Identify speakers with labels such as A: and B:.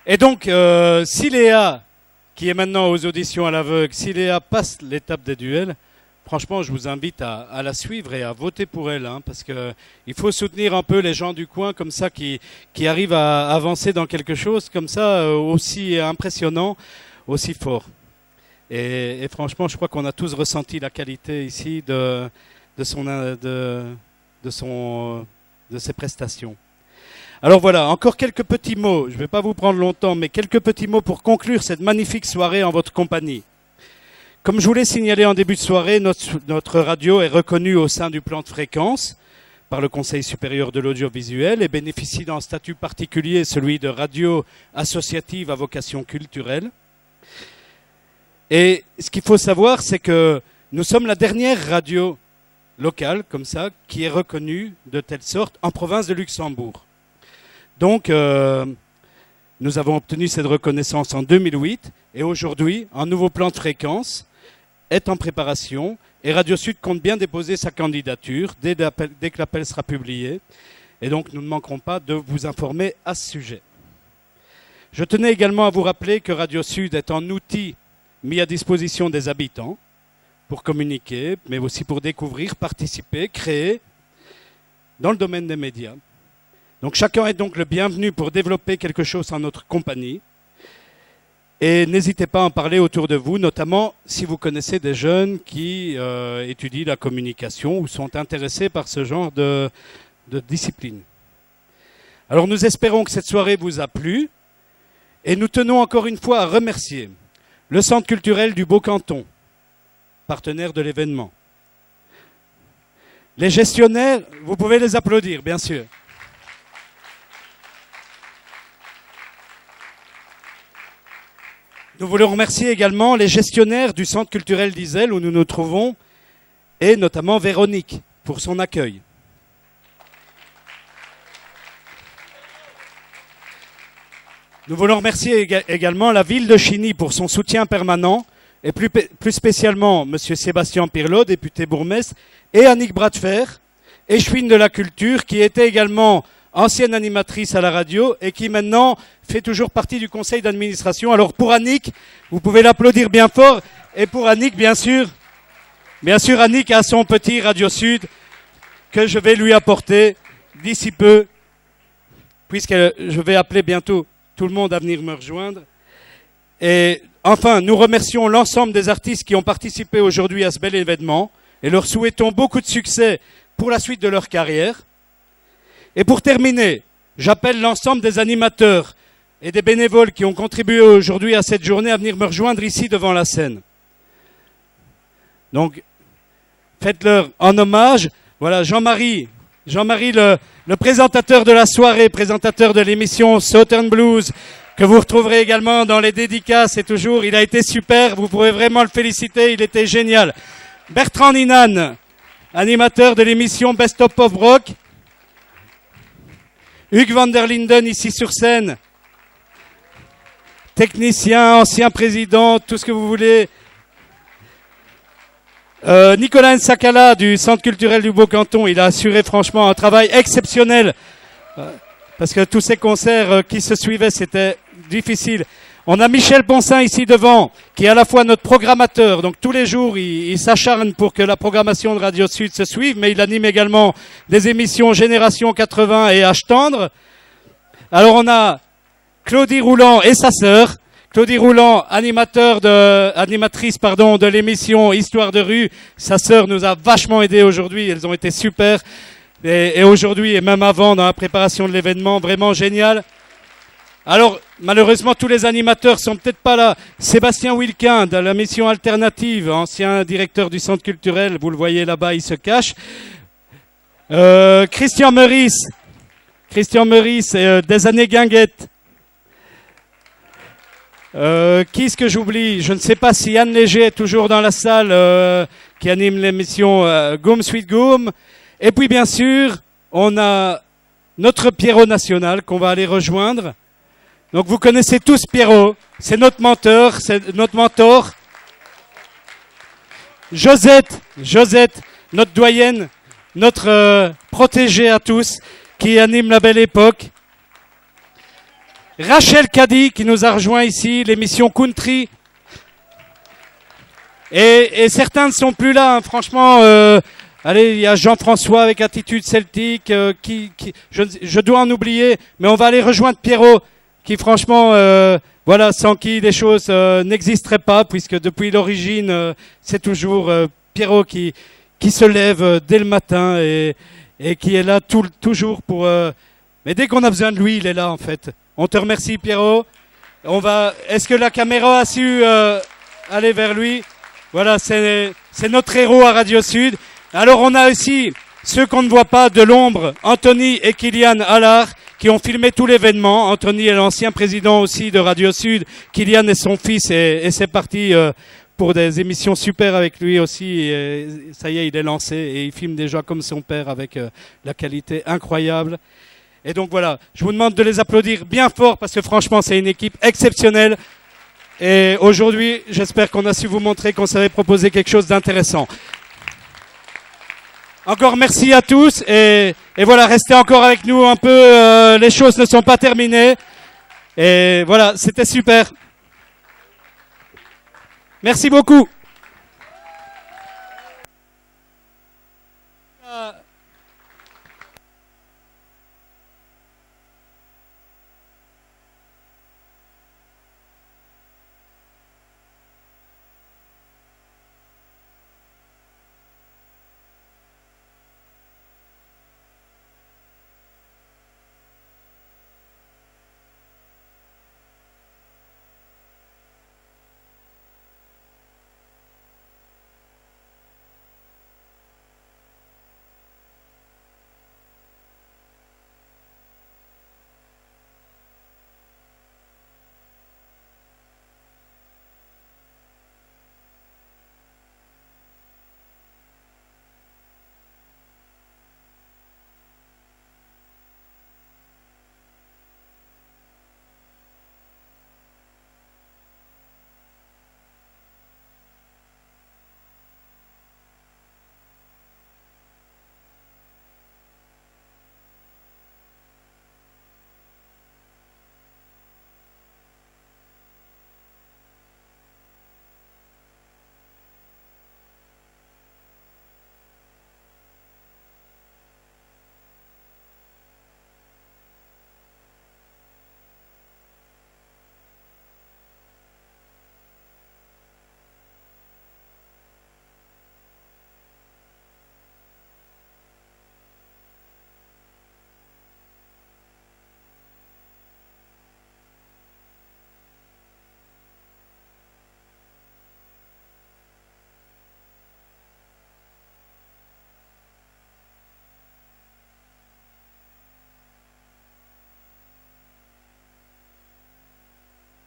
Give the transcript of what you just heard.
A: Et donc, si Léa, qui est maintenant aux auditions à l'aveugle, si Léa passe l'étape des duels, franchement, je vous invite à la suivre et à voter pour elle, hein, parce que il faut soutenir un peu les gens du coin comme ça qui arrivent à avancer dans quelque chose comme ça aussi impressionnant, aussi fort. Et franchement, je crois qu'on a tous ressenti la qualité ici de ses prestations. Alors voilà, encore quelques petits mots. Je ne vais pas vous prendre longtemps, mais quelques petits mots pour conclure cette magnifique soirée en votre compagnie. Comme je vous l'ai signalé en début de soirée, notre radio est reconnue au sein du plan de fréquence par le Conseil supérieur de l'audiovisuel et bénéficie d'un statut particulier, celui de radio associative à vocation culturelle. Et ce qu'il faut savoir, c'est que nous sommes la dernière radio locale, comme ça, qui est reconnue de telle sorte en province de Luxembourg. Donc, nous avons obtenu cette reconnaissance en 2008 et aujourd'hui, un nouveau plan de fréquence est en préparation et Radio Sud compte bien déposer sa candidature dès que l'appel sera publié. Et donc, nous ne manquerons pas de vous informer à ce sujet. Je tenais également à vous rappeler que Radio Sud est un outil mis à disposition des habitants pour communiquer, mais aussi pour découvrir, participer, créer dans le domaine des médias. Donc chacun est donc le bienvenu pour développer quelque chose en notre compagnie. Et n'hésitez pas à en parler autour de vous, notamment si vous connaissez des jeunes qui étudient la communication ou sont intéressés par ce genre de discipline. Alors nous espérons que cette soirée vous a plu et nous tenons encore une fois à remercier le Centre culturel du Beau-Canton, partenaire de l'événement. Les gestionnaires, vous pouvez les applaudir, bien sûr. Nous voulons remercier également les gestionnaires du Centre culturel d'Iselle où nous nous trouvons, et notamment Véronique pour son accueil. Nous voulons remercier également la ville de Chigny pour son soutien permanent, et plus spécialement M. Sébastien Pirlot, député bourgmestre, et Annick Bradfer, échevine de la culture, qui était également ancienne animatrice à la radio et qui maintenant fait toujours partie du conseil d'administration. Alors pour Annick, vous pouvez l'applaudir bien fort. Et pour Annick, bien sûr, Annick a son petit Radio Sud que je vais lui apporter d'ici peu, puisque je vais appeler bientôt tout le monde à venir me rejoindre. Et enfin, nous remercions l'ensemble des artistes qui ont participé aujourd'hui à ce bel événement et leur souhaitons beaucoup de succès pour la suite de leur carrière. Et pour terminer, j'appelle l'ensemble des animateurs et des bénévoles qui ont contribué aujourd'hui à cette journée à venir me rejoindre ici devant la scène. Donc, faites-leur un hommage. Voilà, Jean-Marie, le présentateur de la soirée, présentateur de l'émission Southern Blues, que vous retrouverez également dans les dédicaces et toujours, il a été super, vous pouvez vraiment le féliciter, il était génial. Bertrand Ninan, animateur de l'émission Best of Pop Rock. Hugues van der Linden, ici sur scène, technicien, ancien président, tout ce que vous voulez. Nicolas Nsakala du Centre culturel du Beau-Canton, il a assuré franchement un travail exceptionnel, parce que tous ces concerts qui se suivaient, c'était difficile. On a Michel Ponsin ici devant, qui est à la fois notre programmateur. Donc tous les jours, il s'acharne pour que la programmation de Radio Sud se suive, mais il anime également des émissions Génération 80 et Âge tendre. Alors on a Claudie Roulant et sa sœur. Claudie Roulant, animatrice de l'émission Histoire de rue. Sa sœur nous a vachement aidés aujourd'hui. Elles ont été super. Et aujourd'hui, et même avant, dans la préparation de l'événement, vraiment génial. Alors, malheureusement, tous les animateurs sont peut-être pas là. Sébastien Wilquin, de la mission alternative, ancien directeur du centre culturel, vous le voyez là-bas, il se cache. Christian Meurice, des années Guinguette. Qui est-ce que j'oublie? Je ne sais pas si Anne Léger est toujours dans la salle, qui anime l'émission Goom Sweet Goom. Et puis, bien sûr, on a notre Pierrot national qu'on va aller rejoindre. Donc vous connaissez tous Pierrot, c'est notre mentor. Josette, notre doyenne, notre protégée à tous, qui anime la belle époque. Rachel Caddy qui nous a rejoint ici, l'émission Country. Et certains ne sont plus là, hein. Franchement. Allez, il y a Jean-François avec Attitude Celtique, je dois en oublier, mais on va aller rejoindre Pierrot, qui franchement, voilà, sans qui les choses n'existeraient pas, puisque depuis l'origine, c'est toujours Pierrot qui se lève dès le matin et qui est là toujours pour... Mais dès qu'on a besoin de lui, il est là en fait. On te remercie Pierrot. Est-ce que la caméra a su aller vers lui? Voilà, c'est notre héros à Radio Sud. Alors on a aussi ceux qu'on ne voit pas de l'ombre, Anthony et Kylian Allard, qui ont filmé tout l'événement. Anthony est l'ancien président aussi de Radio Sud. Kylian est son fils et c'est parti pour des émissions super avec lui aussi. Et ça y est, il est lancé et il filme déjà comme son père avec la qualité incroyable. Et donc voilà, je vous demande de les applaudir bien fort parce que franchement c'est une équipe exceptionnelle. Et aujourd'hui, j'espère qu'on a su vous montrer qu'on savait proposer quelque chose d'intéressant. Encore merci à tous et voilà, restez encore avec nous un peu, les choses ne sont pas terminées. Et voilà, c'était super. Merci beaucoup.